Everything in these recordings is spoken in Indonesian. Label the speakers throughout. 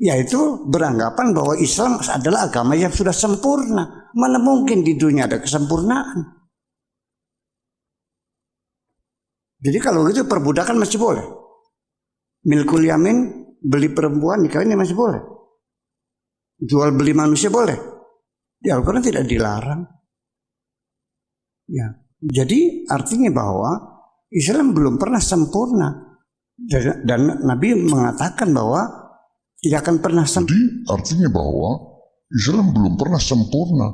Speaker 1: yaitu beranggapan bahwa Islam adalah agama yang sudah sempurna. Mana mungkin di dunia ada kesempurnaan. Jadi kalau gitu perbudakan masih boleh. Milkul yamin, beli perempuan nikahnya masih boleh. Jual beli manusia boleh. Di Al-Quran tidak dilarang. Ya, jadi artinya bahwa Islam belum pernah sempurna. Dan Nabi mengatakan bahwa tidak akan pernah sempurna.
Speaker 2: Jadi artinya bahwa Islam belum pernah sempurna.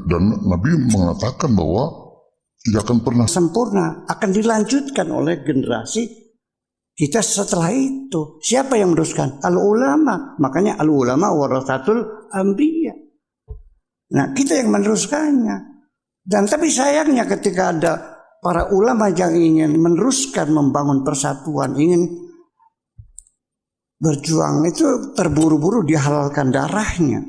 Speaker 2: Dan Nabi mengatakan bahwa tidak akan pernah
Speaker 1: sempurna, akan dilanjutkan oleh generasi kita setelah itu. Siapa yang meneruskan? Al-ulama. Makanya al-ulama warasatul anbiya. Nah, kita yang meneruskannya. Dan tapi sayangnya ketika ada para ulama yang ingin meneruskan membangun persatuan, ingin berjuang, itu terburu-buru dihalalkan darahnya.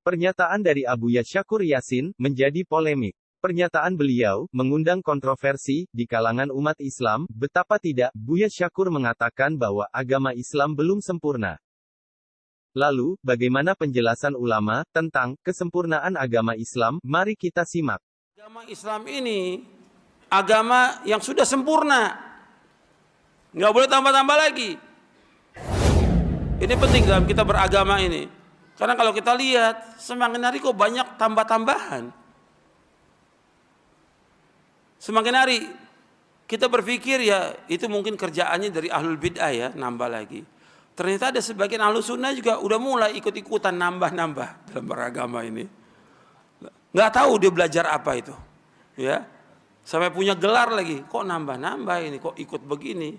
Speaker 3: Pernyataan dari Abuya Syakur Yasin menjadi polemik. Pernyataan beliau mengundang kontroversi di kalangan umat Islam. Betapa tidak, Buya Syakur mengatakan bahwa agama Islam belum sempurna. Lalu, bagaimana penjelasan ulama tentang kesempurnaan agama Islam? Mari kita simak.
Speaker 4: Agama Islam ini agama yang sudah sempurna. Nggak boleh tambah-tambah lagi. Ini penting dalam kita beragama ini. Karena kalau kita lihat, semakin hari kok banyak tambah-tambahan. Semakin hari kita berpikir ya itu mungkin kerjaannya dari ahlul bid'ah ya, nambah lagi. Ternyata ada sebagian ahlus sunnah juga udah mulai ikut-ikutan nambah-nambah dalam beragama ini. Nggak tahu dia belajar apa itu. Ya, sampai punya gelar lagi. Kok nambah-nambah ini, kok ikut begini.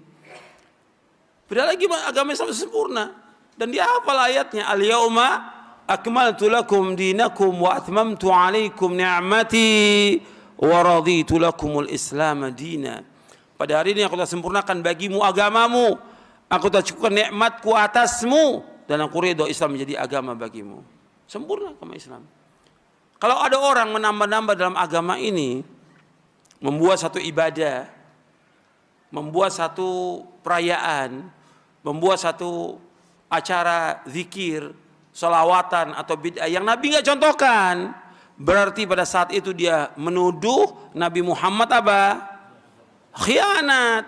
Speaker 4: Padahal lagi agama Islam sempurna. Dan dia hafal ayatnya, al-yauma akmaltu lakum dinakum wa atmamtu alaikum ni'mati wa raditu lakumul islam dina. Pada hari ini aku telah sempurnakan bagimu agamamu, aku telah cukupkan nikmatku atasmu, dan aku ridho Islam menjadi agama bagimu. Sempurna agama Islam. Kalau ada orang menambah-nambah dalam agama ini, membuat satu ibadah, membuat satu perayaan, membuat satu acara zikir, salawatan atau bid'ah yang Nabi nggak contohkan, berarti pada saat itu dia menuduh Nabi Muhammad apa? Khianat.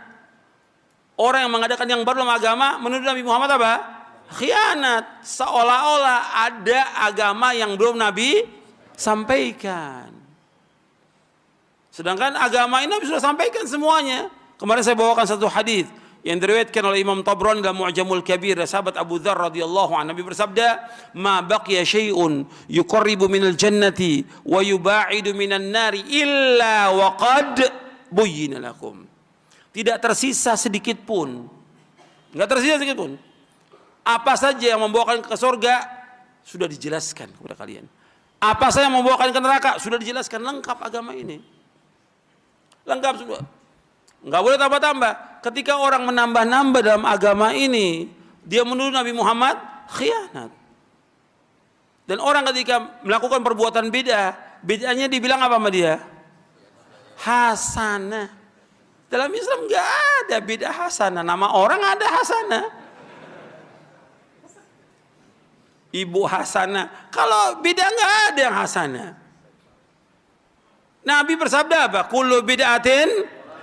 Speaker 4: Orang yang mengadakan yang baru dalam agama menuduh Nabi Muhammad apa? Khianat. Seolah-olah ada agama yang belum Nabi sampaikan. Sedangkan agama ini Nabi sudah sampaikan semuanya. Kemarin saya bawakan satu hadis yang diriwayatkan oleh Imam Tabrani dalam Mu'jamul Kabir, sahabat Abu Dzar radhiyallahu anhu, Nabi bersabda, "Ma baqiya syai'un yuqarribu minal jannati wa yuba'idu minan nari illa wa qad buyyina lakum." Tidak tersisa sedikit pun. Enggak tersisa sedikit pun. Apa saja yang membawakan ke surga sudah dijelaskan kepada kalian. Apa saja yang membawakan ke neraka sudah dijelaskan, lengkap agama ini. Lengkap sudah. Enggak boleh tambah-tambah. Ketika orang menambah-nambah dalam agama ini, dia menuduh Nabi Muhammad khianat. Dan orang ketika melakukan perbuatan bid'ah, bid'ahnya dibilang apa sama dia? Hasanah. Dalam Islam enggak ada bid'ah hasanah. Nama orang ada hasanah. Ibu hasanah. Kalau bid'ah enggak ada yang hasanah. Nabi bersabda apa? Kullu bid'atin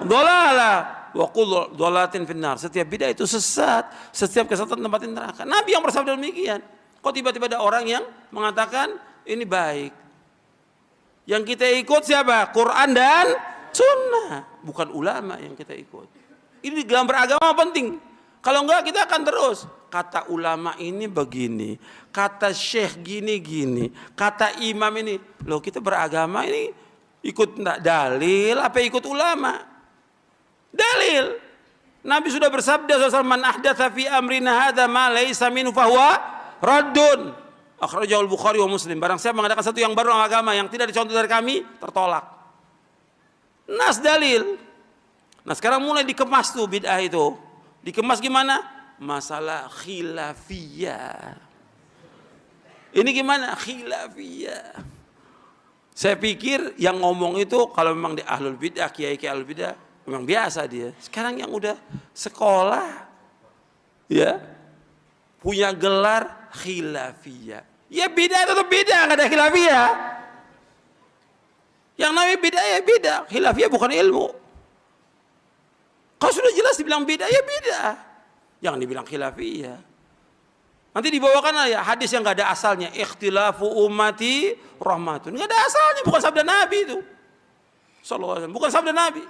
Speaker 4: dhalalah wa kullu dhalalatin finnar. Setiap bid'ah itu sesat, setiap kesesatan tempatin neraka. Nabi yang bersabda demikian. Kok tiba-tiba ada orang yang mengatakan ini baik? Yang kita ikut siapa? Quran dan sunnah, bukan ulama yang kita ikut. Ini dalam beragama penting. Kalau enggak kita akan terus kata ulama ini begini, kata syekh gini-gini, kata imam ini. Loh, kita beragama ini ikut dalil apa ikut ulama? Dalil. Nabi sudah bersabda SAW, man ahdatsa fi amrina hadza ma laysa minhu fahuwa raddun. Akhrajahu al-Bukhari wa Muslim. Barang siapa mengadakan satu yang baru dalam agama yang tidak dicontoh dari kami, tertolak. Nas dalil. Nah, sekarang mulai dikemas tuh bid'ah itu. Dikemas gimana? Masalah khilafiyah. Ini gimana? Khilafiyah. Saya pikir yang ngomong itu kalau memang di ahlul bidah, kiai ahlul bidah, memang biasa dia. Sekarang yang udah sekolah, ya, punya gelar khilafiyah. Ya bidah tetap bidah, nggak ada khilafiyah. Yang namanya bidah ya bidah, khilafiyah bukan ilmu. Kalau sudah jelas dibilang bidah ya bidah, jangan dibilang khilafiyah. Nanti dibawakan ya hadis yang nggak ada asalnya, ikhtilafu ummati rahmatun, nggak ada asalnya, bukan sabda Nabi itu. Sallallahu alaihi wasallam, bukan sabda Nabi.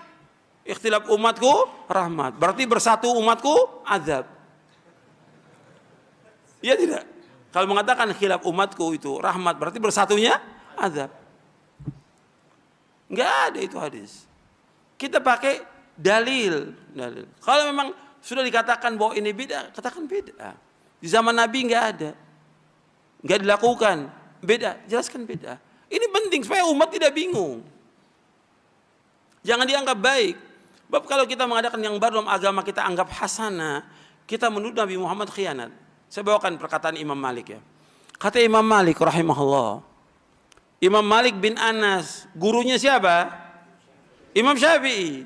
Speaker 4: Ikhtilaf umatku rahmat, berarti bersatu umatku azab. Iya tidak? Kalau mengatakan khilaf umatku itu rahmat, berarti bersatunya azab. Nggak ada itu hadis. Kita pakai dalil. Kalau memang sudah dikatakan bahwa ini bid'ah, katakan bid'ah. Di zaman Nabi nggak ada, nggak dilakukan, beda, jelaskan beda. Ini penting supaya umat tidak bingung. Jangan dianggap baik. Sebab kalau kita mengadakan yang baru dalam agama kita anggap hasanah, kita menuduh Nabi Muhammad khianat. Saya bawakan perkataan Imam Malik ya. Kata Imam Malik rahimahullah, Imam Malik bin Anas, gurunya siapa? Imam Syafi'i.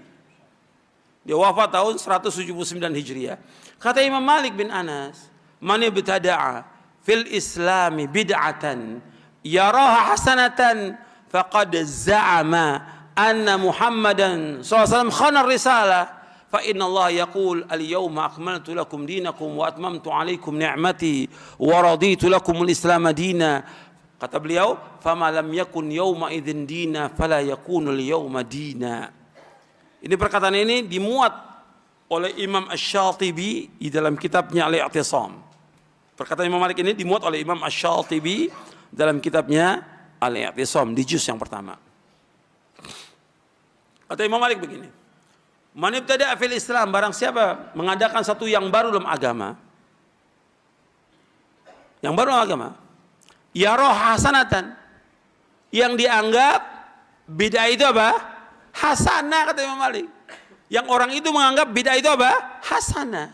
Speaker 4: Dia wafat tahun 179 Hijriah. Kata Imam Malik bin Anas, man ibtada'a fil islami bid'atan yaraha hasanatan faqad za'ama anna Muhammadan SAW khana risalah fa inna Allah yaqul al-yawma akmaltu lakum dinakum wa atmamtu alaikum ni'mati wa raditu lakum al-islam dina. Kata beliau, fama lam yakun yawma idzin dina fala yakunu al-yawma dina. Ini perkataan ini dimuat oleh Imam Asy-Syatibi di dalam kitabnya Al-I'tisam. Perkataan Imam Malik ini dimuat oleh Imam Asy-Syatibi dalam kitabnya Al-I'tisam di juz yang pertama. Kata Imam Malik begini, man ibtada'a fil Islam, barang siapa mengadakan satu yang baru dalam agama, yang baru dalam agama, yarah hasanatan, yang dianggap bid'ah itu apa? Hasanah, kata Imam Malik. Yang orang itu menganggap bid'ah itu apa? Hasanah.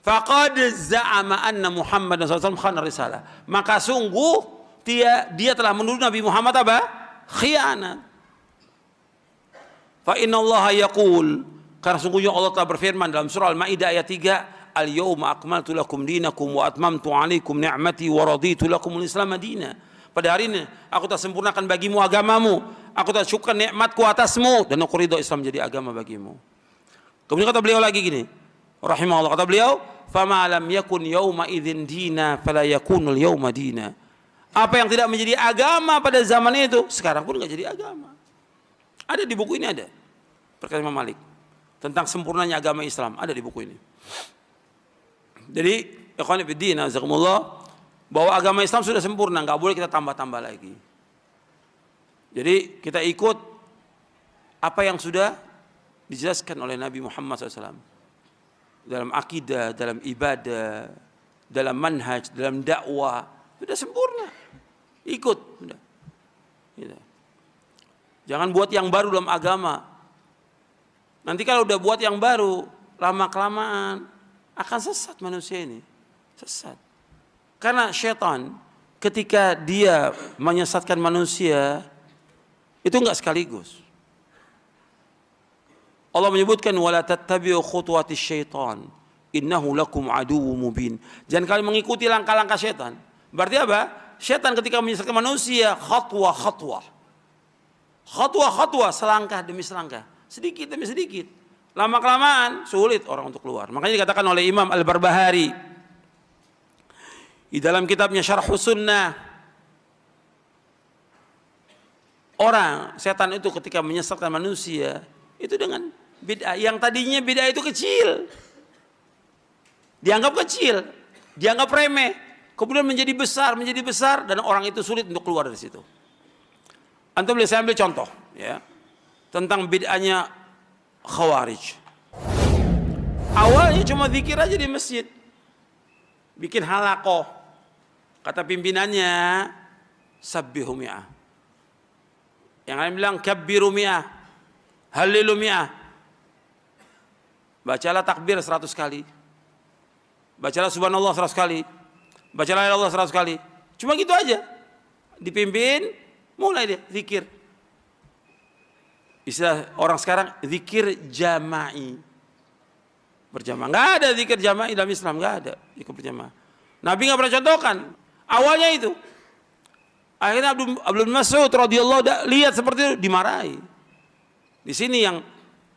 Speaker 4: Faqad za'ama anna Muhammadan SAW khana risalah. Maka sungguh dia telah menuduh Nabi Muhammad apa? Khianat. Fa inna Allah yaqul, karena sungguhnya Allah telah berfirman dalam surah Al-Maidah ayat 3, al-yawma akmaltu lakum dinakum wa atmamtu alaikum ni'mati wa raditu lakum al-islam dina. Pada hari ini aku telah sempurnakan bagimu agamamu, aku telah cukupkan nikmatku atasmu, dan aku ridho Islam menjadi agama bagimu. Kemudian kata beliau lagi gini, rahimahullah, kata beliau, fama lam yakun yawma idzin dina fala yakunul yawma dina. Apa yang tidak menjadi agama pada zaman itu, sekarang pun enggak jadi agama. Ada di buku ini, ada perkataan Imam Malik tentang sempurnanya agama Islam, ada di buku ini. Jadi ikhwan fillah jazakumullah, bahwa agama Islam sudah sempurna, enggak boleh kita tambah-tambah lagi. Jadi kita ikut apa yang sudah dijelaskan oleh Nabi Muhammad SAW dalam akidah, dalam ibadah, dalam manhaj, dalam dakwah, sudah sempurna. Ikut, sudah. Gitu. Jangan buat yang baru dalam agama. Nanti kalau udah buat yang baru, lama-kelamaan akan sesat manusia ini. Sesat. Karena syaitan ketika dia menyesatkan manusia, itu enggak sekaligus. Allah menyebutkan wala tattabi'u khutuwatis syaitan innahu lakum aduwwum mubin. Jangan kalian mengikuti langkah-langkah syaitan. Berarti apa? Syaitan ketika menyesatkan manusia, khatwa-khatwa, selangkah demi selangkah, sedikit demi sedikit. Lama-kelamaan sulit orang untuk keluar. Makanya dikatakan oleh Imam Al-Barbahari di dalam kitabnya Syarhus Sunnah, orang setan itu ketika menyesatkan manusia itu dengan bid'ah yang tadinya bid'ah itu kecil, dianggap kecil, dianggap remeh, kemudian menjadi besar, dan orang itu sulit untuk keluar dari situ. Antum boleh saya ambil contoh, ya, tentang bid'ahnya Khawarij. Awalnya cuma zikir aja di masjid, bikin halaqah, kata pimpinannya sabbihu mi'ah, yang lain bilang kabbiru mi'ah, halilu mi'ah. Bacalah takbir 100 kali. Bacalah subhanallah 100 kali. Bacalah la ilaha illallah 100 kali. Cuma gitu aja. Dipimpin, mulai dia zikir. Istilah orang sekarang zikir jama'i. Berjamaah. Enggak ada zikir jama'i dalam Islam, enggak ada zikir berjamaah. Nabi enggak pernah contohkan. Awalnya itu. Akhirnya Abdul Mas'ud radhiyallahu lihat seperti itu dimarahi. Di sini yang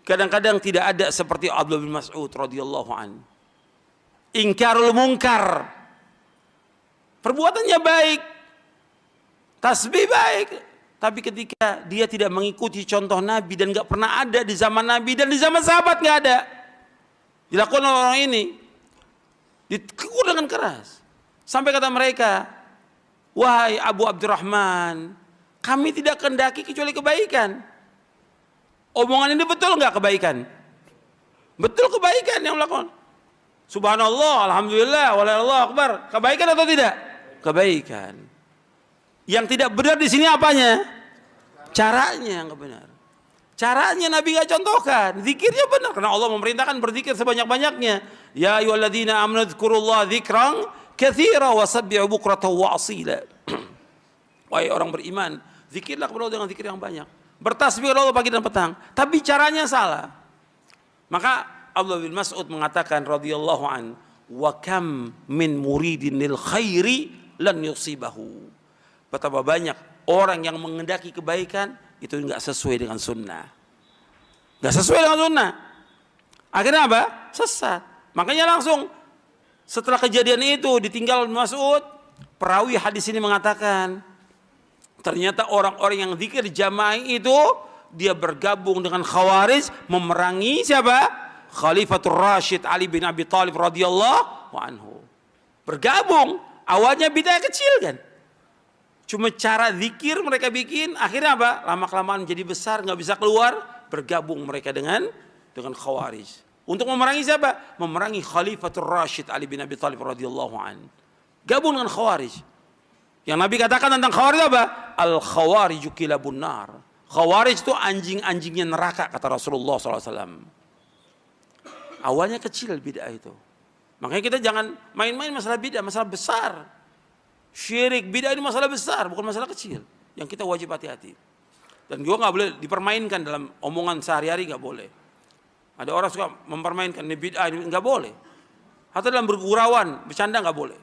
Speaker 4: kadang-kadang tidak ada seperti Abdul bin Mas'ud radhiyallahu an. Ingkarul munkar. Perbuatannya baik. Tasbih baik. Tapi ketika dia tidak mengikuti contoh Nabi dan enggak pernah ada di zaman Nabi dan di zaman sahabat enggak ada. Dilakukan orang ini. Ditegur dengan keras. Sampai kata mereka, wahai Abu Abdurrahman, kami tidak kehendaki kecuali kebaikan. Omongan ini betul enggak kebaikan? Betul kebaikan yang melakukan. Subhanallah, alhamdulillah, wallahu akbar. Kebaikan atau tidak? Kebaikan. Yang tidak benar di sini apanya? Caranya yang enggak benar. Caranya Nabi enggak contohkan. Zikirnya benar karena Allah memerintahkan berzikir sebanyak-banyaknya. Ya ayyuhalladzina amanu dzkurullaha dzikran katsira wasabbihu bukratan wa asila. Wahai orang beriman, zikirlah kepada Allah dengan zikir yang banyak. Bertasbih kepada Allah pagi dan petang. Tapi caranya salah. Maka Abdullah bin Mas'ud mengatakan radhiyallahu an, wa kam min muridin lil khairi lan yusibahu. Betapa banyak orang yang mengendaki kebaikan itu enggak sesuai dengan sunnah. Enggak sesuai dengan sunnah. Akhirnya apa? Sesat. Makanya langsung setelah kejadian itu ditinggal Mas'ud, perawi hadis ini mengatakan ternyata orang-orang yang zikir jamaah itu dia bergabung dengan Khawarij memerangi siapa? Khalifatul Rashid Ali bin Abi Thalib radhiyallahu anhu. Bergabung, awalnya bid'ah kecil kan. Cuma cara zikir mereka bikin, akhirnya apa? Lama-kelamaan menjadi besar, nggak bisa keluar, bergabung mereka dengan Khawarij. Untuk memerangi siapa? Memerangi Khalifatul Rashid Ali bin Abi Thalib radhiyallahu anhu. Gabung dengan Khawarij. Yang Nabi katakan tentang Khawarij apa? Al-Khawariju kilabun nar. Khawarij itu anjing-anjingnya neraka kata Rasulullah SAW. Awalnya kecil bid'ah itu. Makanya kita jangan main-main masalah bid'ah, masalah besar. Syirik bid'ah ini masalah besar, bukan masalah kecil. Yang kita wajib hati-hati. Dan juga nggak boleh dipermainkan dalam omongan sehari-hari, nggak boleh. Ada orang suka mempermainkan ini bid'ah, ini nggak boleh. Atau dalam bergurauan, bercanda nggak boleh.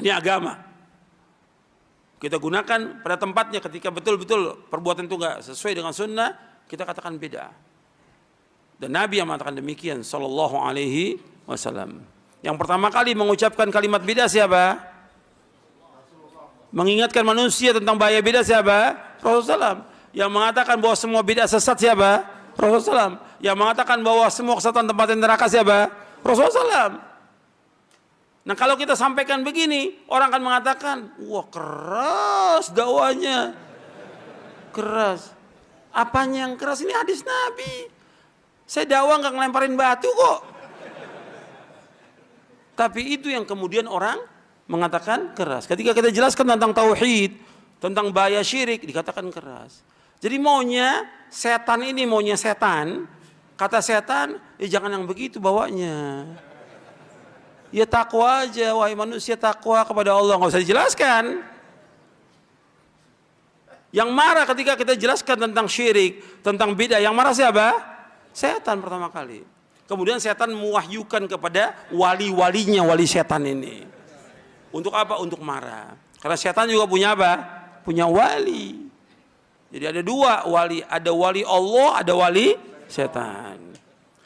Speaker 4: Ini agama. Kita gunakan pada tempatnya ketika betul-betul perbuatan itu nggak sesuai dengan sunnah, kita katakan bid'ah. Dan Nabi yang mengatakan demikian sallallahu alaihi wasallam. Yang pertama kali mengucapkan kalimat bid'ah siapa? Mengingatkan manusia tentang bahaya bid'ah siapa? Rasulullah SAW. Yang mengatakan bahwa semua bid'ah sesat siapa? Rasulullah SAW. Yang mengatakan bahwa semua kesatuan tempat neraka siapa? Rasulullah SAW. Nah kalau kita sampaikan begini, orang akan mengatakan, wah keras dakwanya. Keras. Apanya yang keras? Ini hadis Nabi. Saya dakwah nggak ngelemparin batu kok. Tapi itu yang kemudian orang mengatakan keras. Ketika kita jelaskan tentang tauhid, tentang bahaya syirik, dikatakan keras. Jadi maunya setan ini, maunya setan, kata setan, jangan yang begitu bawanya. Ya takwa aja, wahai manusia takwa kepada Allah, nggak usah dijelaskan. Yang marah ketika kita jelaskan tentang syirik, tentang bid'ah, yang marah siapa? Setan pertama kali. Kemudian setan mewahyukan kepada wali-walinya, wali setan ini. Untuk apa? Untuk marah. Karena setan juga punya apa? Punya wali. Jadi ada dua wali, ada wali Allah, ada wali setan.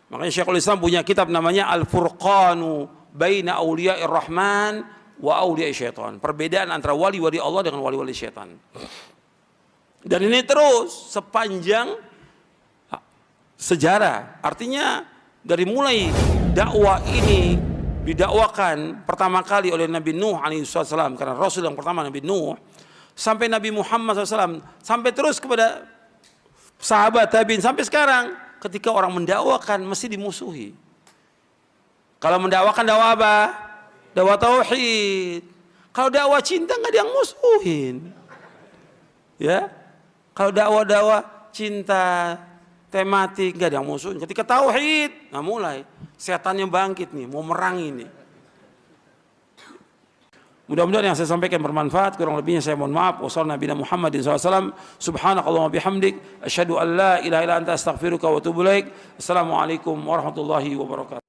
Speaker 4: Makanya Syekhul Islam punya kitab namanya Al-Furqanu Baina Auliya'ir Rahman wa Auliya'i Syaitan. Perbedaan antara wali-wali Allah dengan wali-wali setan. Dan ini terus sepanjang sejarah. Artinya dari mulai dakwah ini didakwakan pertama kali oleh Nabi Nuh alaihissalam, karena Rasul yang pertama Nabi Nuh, sampai Nabi Muhammad SAW, sampai terus kepada sahabat tabi'in sampai sekarang. Ketika orang mendakwakan mesti dimusuhi. Kalau mendakwakan dakwah apa? Dakwah tauhid. Kalau dakwah cinta nggak ada yang musuhin. Ya, kalau dakwah cinta, tematik, nggak ada yang musuhin. Ketika tauhid, nah mulai setannya bangkit nih, mau merangi nih. Mudah-mudahan yang saya sampaikan bermanfaat. Kurang lebihnya saya mohon maaf. Wassalamualaikum Muhammadin SAW. Subhanakallahumma bihamdik. Asyhadu an la ilaha illa anta astaghfiruka wa atubu ilaik. Assalamualaikum warahmatullahi wabarakatuh.